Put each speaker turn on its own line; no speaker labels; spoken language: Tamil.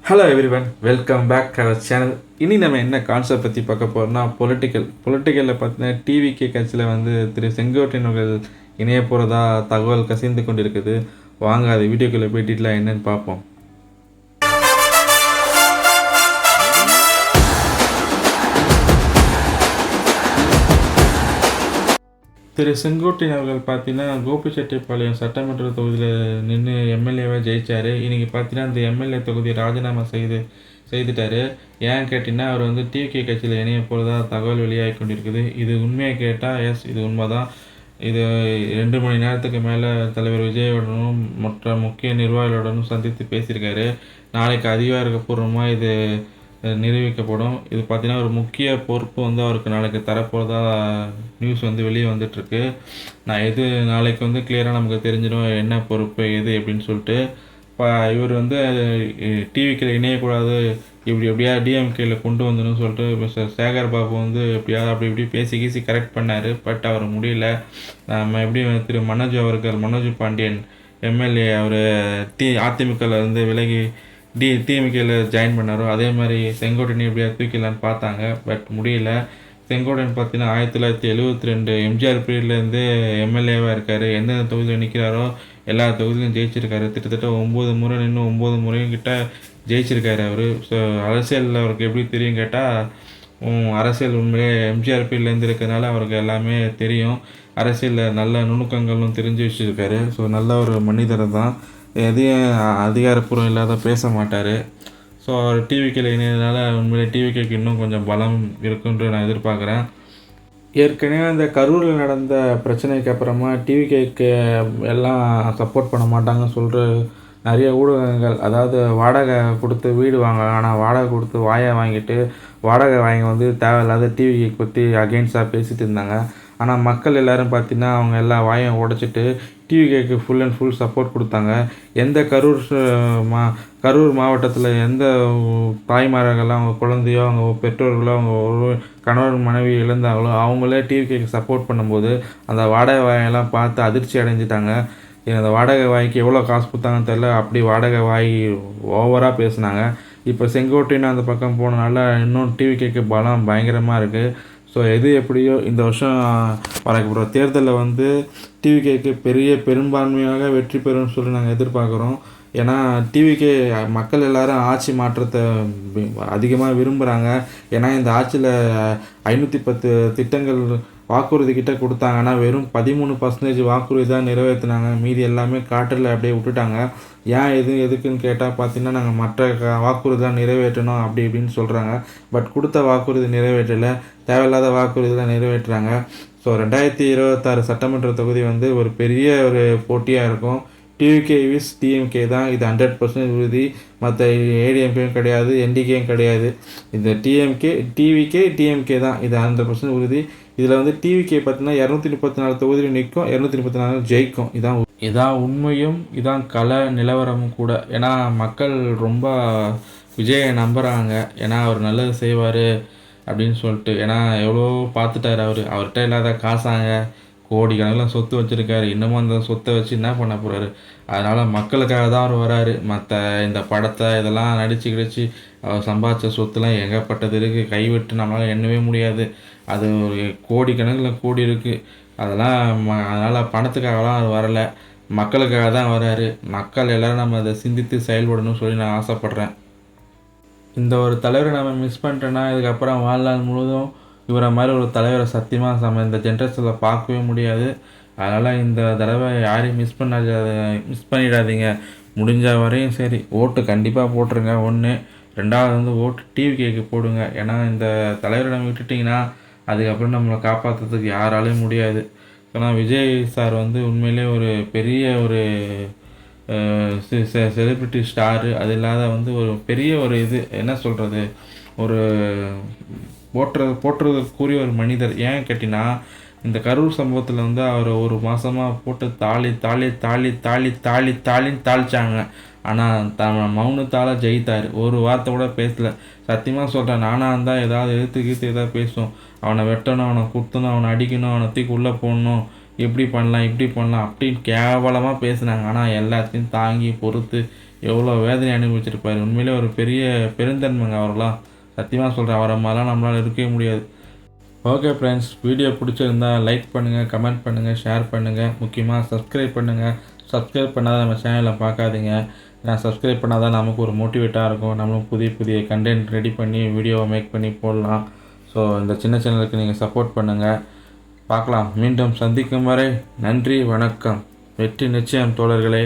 Hello everyone, welcome back our channel. இனி நம்ம என்ன கான்செப்ட் பற்றி பார்க்க போகிறோம்னா பொலிட்டிக்கலில் பார்த்தீங்கன்னா டிவிகே கட்சியில் திரு செங்கோட்டையன் அவர்கள் இணைய போகிறதா தகவல் கசிந்து கொண்டு இருக்குது. வாங்க அது வீடியோக்குள்ளே போய் டீட்டெயிலாக என்னென்னு பார்ப்போம். திரு செங்கோட்டையன் அவர்கள் பார்த்தீங்கன்னா கோபிச்செட்டிப்பாளையம் சட்டமன்ற தொகுதியில் நின்று எம்எல்ஏவாக ஜெயித்தார். இன்றைக்கி பார்த்தீங்கன்னா அந்த எம்எல்ஏ தொகுதியை ராஜினாமா செய்துட்டார். ஏன்னு கேட்டிங்கன்னா அவர் டிவிகே கட்சியில் இணைய போகிறதா தகவல் வெளியாகி கொண்டிருக்குது. இது உண்மையை கேட்டால் எஸ், இது உண்மை தான். இது 2 மணி நேரத்துக்கு மேலே தலைவர் விஜயோடனும் மற்ற முக்கிய நிர்வாகிகளுடனும் சந்தித்து பேசியிருக்காரு. நாளைக்கு அதிகாரப்பூர்வமாக இது நிரூபிக்கப்படும். இது பார்த்திங்கன்னா ஒரு முக்கிய பொறுப்பு அவருக்கு நாளைக்கு தரப்போகிறதா நியூஸ் வெளியே வந்துட்டுருக்கு. நான் நாளைக்கு கிளியராக நமக்கு தெரிஞ்சிடும் என்ன பொறுப்பு எது அப்படின்னு சொல்லிட்டு. இப்போ இவர் டிவிக்கில் இணையக்கூடாது, எப்படியா டிஎம்கேயில் கொண்டு வந்துடும் சொல்லிட்டு மிஸ்டர் சேகர் பாபு எப்படியாவது அப்படி இப்படி பேசி கரெக்ட் பண்ணார். பட் அவர் முடியல. நம்ம எப்படி திரு மனோஜ் பாண்டியன் எம்எல்ஏ அவர் அதிமுகவில் விலகி டிஎம்கேயில் ஜாயின் பண்ணாரோ அதே மாதிரி செங்கோட்டையன் எப்படியா தூக்கிடலான்னு பார்த்தாங்க. பட் முடியல. செங்கோட்டையன் பார்த்தீங்கன்னா 1972 எம்ஜிஆர் பீரியட்லேருந்து எம்எல்ஏவாக இருக்கார். எந்தெந்த தொகுதியில் நிற்கிறாரோ எல்லா தொகுதியிலும் ஜெயிச்சிருக்காரு. கிட்டத்தட்ட 9 முறை நின்று 9 முறையும் கிட்ட ஜெயிச்சிருக்காரு அவர். ஸோ அரசியலில் அவருக்கு எப்படி தெரியும் கேட்டால், அரசியல் உண்மையிலே எம்ஜிஆர் பீரியட்லேருந்து இருக்கிறதுனால அவருக்கு எல்லாமே தெரியும். அரசியலில் நல்ல நுணுக்கங்களும் தெரிஞ்சு வச்சுருக்காரு. ஸோ நல்ல ஒரு மனிதர் தான். எதையும் அதிகாரப்பூர்வம் இல்லாத பேச மாட்டார். ஸோ அவர் டிவிக்கில் இணையதுனால உண்மையிலே டிவிக்கு இன்னும் கொஞ்சம் பலம் இருக்குன்ற நான் எதிர்பார்க்குறேன். ஏற்கனவே அந்த கரூரில் நடந்த பிரச்சனைக்கு அப்புறமா டிவிகேக்கு எல்லாம் சப்போர்ட் பண்ண மாட்டாங்கன்னு சொல்கிற நிறைய ஊடகங்கள், அதாவது வாடகை கொடுத்து வீடு வாங்கலாம், ஆனால் வாடகை கொடுத்து வாயை வாங்கிட்டு வாடகை வாங்கி தேவையில்லாத டிவிகே பற்றி அகெயின்ஸ்டாக பேசிகிட்டு இருந்தாங்க. ஆனால் மக்கள் எல்லோரும் பார்த்திங்கன்னா அவங்க எல்லா வாயும் உடைச்சிட்டு டிவிகேக்கு ஃபுல் அண்ட் ஃபுல் சப்போர்ட் கொடுத்தாங்க. எந்த கரூர் மாவட்டத்தில் எந்த தாய்மார்கள்லாம் அவங்க குழந்தையோ அவங்க பெற்றோர்களோ அவங்க ஒரு கணவர் மனைவி இழந்தாங்களோ அவங்களே டிவிகேக்கு சப்போர்ட் பண்ணும்போது அந்த வாடகை வாயெல்லாம் பார்த்து அதிர்ச்சி அடைஞ்சிட்டாங்க. அந்த வாடகை வாய்க்கு எவ்வளோ காசு கொடுத்தாங்கன்னு தெரில, அப்படி வாடகை வாய் ஓவராக பேசுனாங்க. இப்போ செங்கோட்டையன் அந்த பக்கம் போனனால இன்னும் டிவிகேக்கு பலம் பயங்கரமாக இருக்குது. ஸோ எது எப்படியோ இந்த வருஷம் வரக்கூடிய தேர்தலில் டிவிகேக்கு பெரும்பான்மையாக வெற்றி பெறும்னு சொல்லி நாங்கள் எதிர்பார்க்குறோம். ஏன்னா டிவிகே மக்கள் எல்லோரும் ஆட்சி மாற்றத்தை அதிகமாக விரும்புகிறாங்க. ஏன்னா இந்த ஆட்சியில் 510 திட்டங்கள் வாக்குறுதி கிட்ட கொடுத்தாங்க. ஆனால் வெறும் 13% வாக்குறுதி தான் நிறைவேற்றினாங்க. மீதி எல்லாமே காற்றில் அப்படியே விட்டுட்டாங்க. ஏன் எதுக்குன்னு கேட்டால் பார்த்தீங்கன்னா நாங்கள் மற்ற வாக்குறுதி தான் நிறைவேற்றணும் அப்படி இப்படின்னு சொல்கிறாங்க. பட் கொடுத்த வாக்குறுதி நிறைவேற்றலை, தேவையில்லாத வாக்குறுதி தான் நிறைவேற்றுறாங்க. ஸோ 2026 சட்டமன்ற தொகுதி ஒரு பெரிய ஒரு போட்டியாக இருக்கும். டிவிகே விஸ் டிஎம்கே தான், இது 100% உறுதி. மற்ற ஏடிஎம்கேயும் கிடையாது, என்டிகேயும் கிடையாது. இந்த டிவிகே டிஎம்கே தான், இது 100% உறுதி. இதில் டிவிகே பார்த்தீங்கன்னா 234 தொகுதியில் நிற்கும், 234 ஜெயிக்கும். இதான் உண்மையும், இதான் நிலவரமும் கூட. ஏன்னா மக்கள் ரொம்ப விஜயை நம்புகிறாங்க. ஏன்னா அவர் நல்லது செய்வார் அப்படின்னு சொல்லிட்டு. ஏன்னா எவ்வளோ பார்த்துட்டார் அவர்கிட்ட இல்லாத காசாங்க, கோடிக்கணக்கில் சொத்து வச்சுருக்காரு. இன்னமும் அந்த சொத்தை வச்சு என்ன பண்ண போகிறாரு? அதனால் மக்களுக்காக தான் அவர் வராரு. மற்ற இந்த படத்தை இதெல்லாம் நடித்து கிடிச்சு அவர் சம்பாதிச்ச சொத்துலாம் ஏகப்பட்டது இருக்குது. கைவிட்டு நம்மளால் எண்ணவே முடியாது. அது ஒரு கோடிக்கணக்கில் கோடி இருக்குது. அதனால் பணத்துக்காகலாம் அவர் வரலை, மக்களுக்காக தான் வராரு. மக்கள் எல்லோரும் நம்ம அதை சிந்தித்து செயல்படணும்னு சொல்லி நான் ஆசைப்பட்றேன். இந்த ஒரு தலைவரை நம்ம மிஸ் பண்ணிட்டோன்னா இதுக்கப்புறம் வாழ்நாள் முழுவதும் இவரை மாதிரி ஒரு தலைவரை சத்தியமாக நம்ம இந்த ஜென்ரேஷனில் பார்க்கவே முடியாது. அதனால் இந்த தடவை யாரையும் மிஸ் பண்ணிடாதீங்க. முடிஞ்ச வரையும் சரி ஓட்டு கண்டிப்பாக போட்டுருங்க. 1. 2வது ஓட்டு டிவிகேக்கு போடுங்க. ஏன்னா இந்த தலைவரை நம்ம விட்டுட்டிங்கன்னா அதுக்கப்புறம் நம்மளை காப்பாற்றுறதுக்கு யாராலையும் முடியாது. ஏன்னா விஜய் சார் உண்மையிலே ஒரு பெரிய ஒரு செலிப்ரிட்டி ஸ்டாரு. அது இல்லாத ஒரு பெரிய ஒரு என்ன சொல்கிறது, ஒரு போற்றுறதுக்குரிய ஒரு மனிதர். ஏன் கேட்டிங்கன்னா இந்த கரூர் சம்பவத்தில் அவர் ஒரு மாதமாக போட்டு தாளிச்சாங்க. ஆனால் மௌனத்தால் ஜெயித்தார். ஒரு வார்த்தை கூட பேசலை. சத்தியமாக சொல்கிறேன், நானாக இருந்தால் ஏதாவது எதிர்த்து ஏதாவது பேசும். அவனை வெட்டணும், அவனை குத்தணும், அவனை அடிக்கணும், அவனை தூக்கி உள்ளே போடணும், எப்படி பண்ணலாம் இப்படி பண்ணலாம் அப்படின்னு கேவலமாக பேசுனாங்க. ஆனால் எல்லாத்தையும் தாங்கி பொறுத்து எவ்வளோ வேதனை அனுபவிச்சிருப்பார். உண்மையிலே ஒரு பெரிய பெருந்தன்மைங்க அவரெல்லாம். சத்தியமாக சொல்கிறேன், அவரை மாதிரிலாம் நம்மளால் இருக்கவே முடியாது. ஓகே ஃப்ரெண்ட்ஸ், வீடியோ பிடிச்சிருந்தா லைக் பண்ணுங்கள், கமெண்ட் பண்ணுங்கள், ஷேர் பண்ணுங்கள், முக்கியமாக சப்ஸ்கிரைப் பண்ணுங்கள். சப்ஸ்கிரைப் பண்ணாத நம்ம சேனலை பார்க்காதீங்க. நான் சப்ஸ்கிரைப் பண்ணால் தான் நமக்கு ஒரு மோட்டிவேட்டாக இருக்கும். நம்மளும் புதிய புதிய கண்டென்ட் ரெடி பண்ணி வீடியோவை மேக் பண்ணி போடலாம். ஸோ இந்த சின்ன சேனலுக்கு நீங்கள் சப்போர்ட் பண்ணுங்கள். பார்க்கலாம். மீண்டும் சந்திக்கும் வரை நன்றி, வணக்கம். வெற்றி நிச்சயம் தோழர்களே.